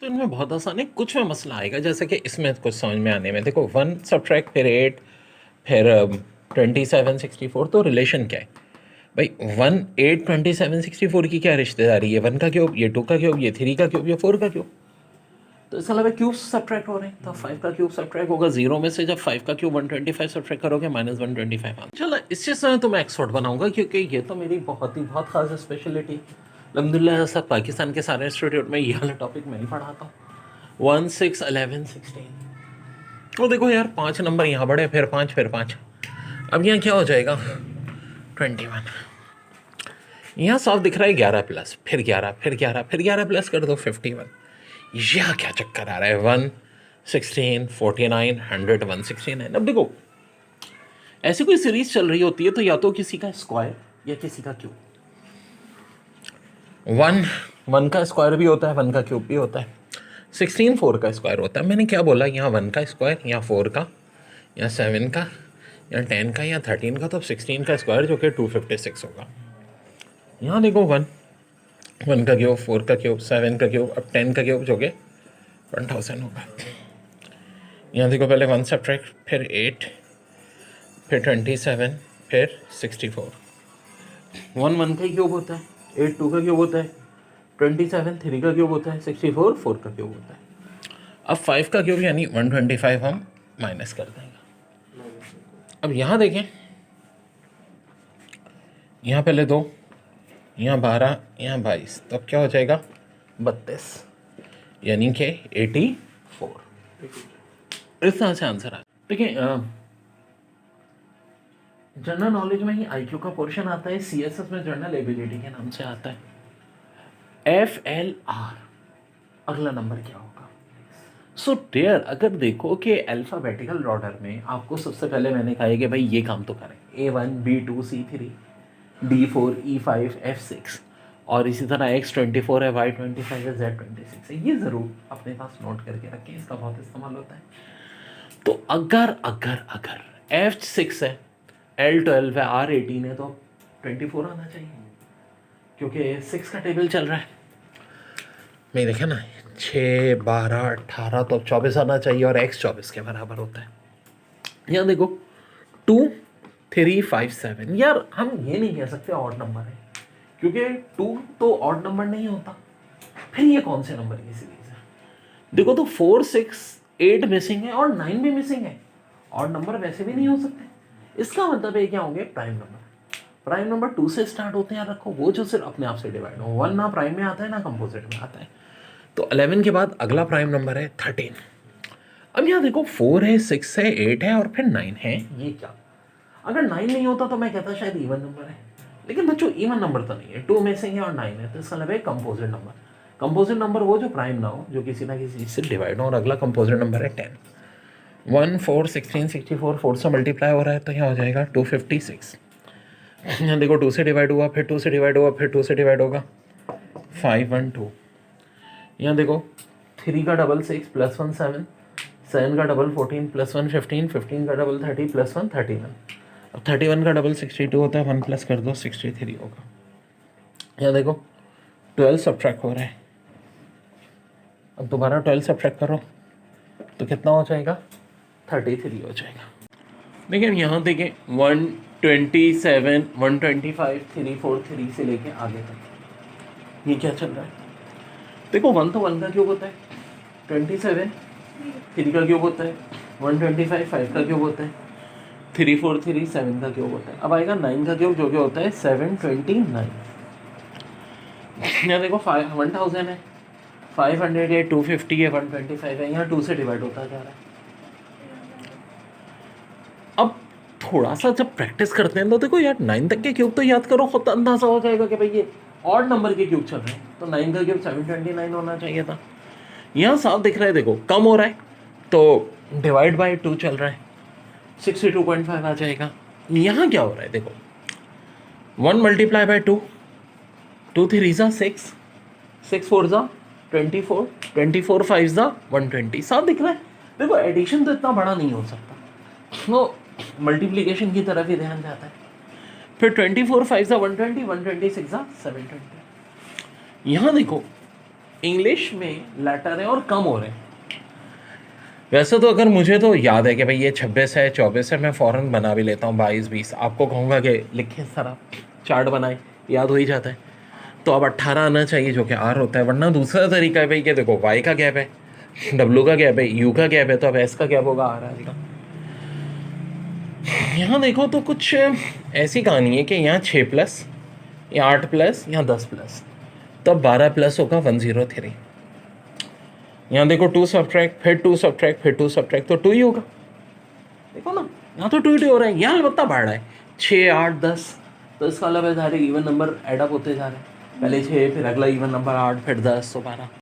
तो इनमें बहुत आसान है, कुछ में मसला आएगा, जैसे कि इसमें कुछ समझ में आने में। देखो 1 सब्ट्रैक्ट फिर 8 फिर 27 64, तो रिलेशन क्या है भाई? 1 8 27 64 की क्या रिश्तेदारी है? 1 का क्यूब, ये 2 का क्यूब, ये 3 का क्यूब, ये 4 का क्यूब। तो इसका मतलब क्यूब सब्ट्रैक्ट हो रहे हैं, तो 5 का क्यूब सब्ट्रैक्ट होगा 0 में से। जब 5 का क्यूब 125 सब्ट्रैक्ट करोगे -125। चलो इस चीज़ में तो मैं एक्सपर्ट बनाऊंगा, क्योंकि ये तो मेरी बहुत खास स्पेशलिटी। अलहमदिल्ला सब पाकिस्तान के सारे इंस्टीट्यूट में ये वाला टॉपिक मैं ही पढ़ाता हूँ। 1 6 11 16। तो देखो यार, 5 नंबर यहाँ बढ़े, फिर 5 फिर 5। अब यहाँ क्या हो जाएगा? 21। यहाँ साफ दिख रहा है 11 प्लस फिर 11 फिर 11 फिर 11 प्लस कर दो 51। यह क्या चक्कर आ रहा है? 1 16 49 100 169। अब देखो, ऐसी कोई सीरीज चल रही होती है तो या तो किसी का स्क्वायर या किसी का क्यूब। 1 का स्क्वायर भी होता है, 1 का क्यूब भी होता है। 16 4 का स्क्वायर होता है। मैंने क्या बोला? यहाँ 1 का स्क्वायर, यहाँ 4 का, या 7 का, या 10 का, या 13 का। तो अब 16 का स्क्वायर जो कि 256 होगा। यहाँ देखो 1 का क्यूब, 4 का क्यूब, 7 का क्यूब, अब 10 का क्यूब जो कि 1000 होगा। यहाँ देखो, पहले 1 सब्ट्रैक्ट, फिर 8, फिर 27, फिर 64। 1 का क्यूब होता है, 8 2 का क्यूब होता है, 27 3 का क्यूब होता है, 64 4 का क्यूब होता है। अब 5 का क्यूब यानी 125 हम माइनस कर देंगे। अब यहाँ देखें, यहाँ पहले 2, यहाँ 12, यहाँ 22, तो अब क्या हो जाएगा? 32, यानी कि 84। इस तरह से आंसर आ। देखिए, जनरल नॉलेज में ही आईक्यू का पोर्शन आता है, सीएसएस में जनरल एबिलिटी के नाम से आता है। FLR, अगला नंबर क्या होगा? सो डियर, अगर देखो कि अल्फाबेटिकल ऑर्डर में आपको सबसे पहले मैंने कहा है कि भाई ये काम तो करें, A1 B2 C3 D4 E5 F6, और इसी तरह X24 है, Y25 है, Z26 है। ये ज़रूर अपने पास नोट करके रखें, इसका बहुत इस्तेमाल होता है। तो अगर अगर अगर F6 है, L12 है, R18 है, तो 24 आना चाहिए, क्योंकि 6 का टेबल चल रहा है। नहीं देखा ना, 6 12 18, तो अब 24 आना चाहिए, और X 24 के बराबर होता है। यहाँ देखो 2 3 5 7। यार हम ये नहीं कह सकते ऑड नंबर है, क्योंकि 2 तो ऑड नंबर नहीं होता। फिर ये कौन से नंबर की सीरीज है? देखो तो 4 6 8 मिसिंग है और 9 भी मिसिंग है। ऑड नंबर वैसे भी नहीं हो सकते। इसका मतलब ये क्या होंगे? Prime number. प्राइम नंबर 2 से स्टार्ट होते हैं, याद रखो, वो जो सिर्फ अपने आप से डिवाइड हो। 1 ना प्राइम में आता है ना कंपोजिट में आता है। तो 11 के बाद अगला प्राइम नंबर है 13। अब यहाँ देखो 4 है, 6 है, 8 है और फिर 9 है। ये क्या? अगर 9 नहीं होता तो मैं कहता शायद इवन नंबर है, लेकिन बच्चों इवन नंबर तो नहीं है। 2 मिसिंग है और 9 है, तो इसका मतलब है कंपोजिट नंबर। कंपोजिट नंबर वो जो प्राइम ना हो, जो किसी ना किसी चीज से डिवाइड हो। और अगला कंपोजिट नंबर है 10। 1 4 16 64, 4 से मल्टीप्लाई हो रहा है, तो यहाँ हो जाएगा 256। यहाँ देखो 2 से डिवाइड हुआ, फिर 2 से डिवाइड हुआ, फिर 2 से डिवाइड होगा, 5 1 2। यहाँ देखो 3 का डबल 6 प्लस 1 7, 7 का डबल 14 प्लस 1 15, 15 का डबल 30 प्लस 1 31। अब 31 का डबल 62 होता है, 1 प्लस कर दो 63 होगा। यहाँ देखो 12 सब्ट्रैक्ट हो रहा है, अब दोबारा 12 सब्ट्रैक्ट करो तो कितना हो जाएगा? 33 हो जाएगा। देखिए यहाँ देखें 127 125 343 से लेके आगे तक ये क्या चल रहा है? देखो 1 तो 1 का क्यूब होता है, 27 3 का क्यूब होता है, 125 5 का क्यूब होता है, 343 7 का क्यूब होता है। अब आएगा 9 का क्यूब जो कि होता है 729। यहाँ देखो 1000 है, 500 है, 250 है, 125 है, यहाँ 2 से डिवाइड होता जा रहा है। अब थोड़ा सा जब प्रैक्टिस करते हैं तो देखो यार 9 तक के क्यूब तो याद करो, खुद अंदाजा हो जाएगा कि भाई ये ऑड नंबर के क्यूब चल रहे हैं, तो 9 का क्यूब 729 होना चाहिए था। यहाँ साफ दिख रहा है, देखो कम हो रहा है तो डिवाइड बाय 2 चल रहा है, 62.5 आ जाएगा। यहाँ क्या हो रहा है? देखो 1 मल्टीप्लाई बाय 2, 2 3 ज़ा 6, 6 4 ज़ा 24, 24 5 ज़ा 120। साफ दिख रहा है। देखो एडिशन तो इतना बड़ा नहीं हो सकता, वो मल्टीप्लिकेशन की तरफ ही ध्यान जाता है। फिर 24 5 ज़ा 120, 126 ज़ा 720। यहाँ देखो इंग्लिश में लेटर है और कम हो रहे हैं। वैसे तो अगर मुझे तो याद है कि भाई ये 26 है 24 है, मैं फ़ौरन बना भी लेता हूँ 22 20, आपको कहूँगा कि लिखे सारा चार्ट बनाए, याद हो ही जाता है। तो अब 18 आना चाहिए जो कि आर होता है, वरना दूसरा तरीका है भाई कि देखो वाई का गैप है, डब्ल्यू का गैप है, यू का गैप है, तो अब एस का गैप होगा आर आएगा। यहाँ देखो तो कुछ ऐसी कहानी है कि यहाँ 6+, या 8+, या 10+, तब 12+ होगा 103। यहाँ देखो 2 सब्ट्रैक्ट, फिर 2 सब्ट्रैक्ट, फिर 2 सब्ट्रैक्ट, तो 2 ही होगा। देखो ना, यहाँ तो 2 हो रहा है, यहाँ अलबत्ता बढ़ रहा है 6 8 10, तो इसका मतलब है सारे इवन नंबर एडअप होते जा रहे हैं, पहले 6 फिर अगला इवन नंबर 8 फिर 10 तो 12।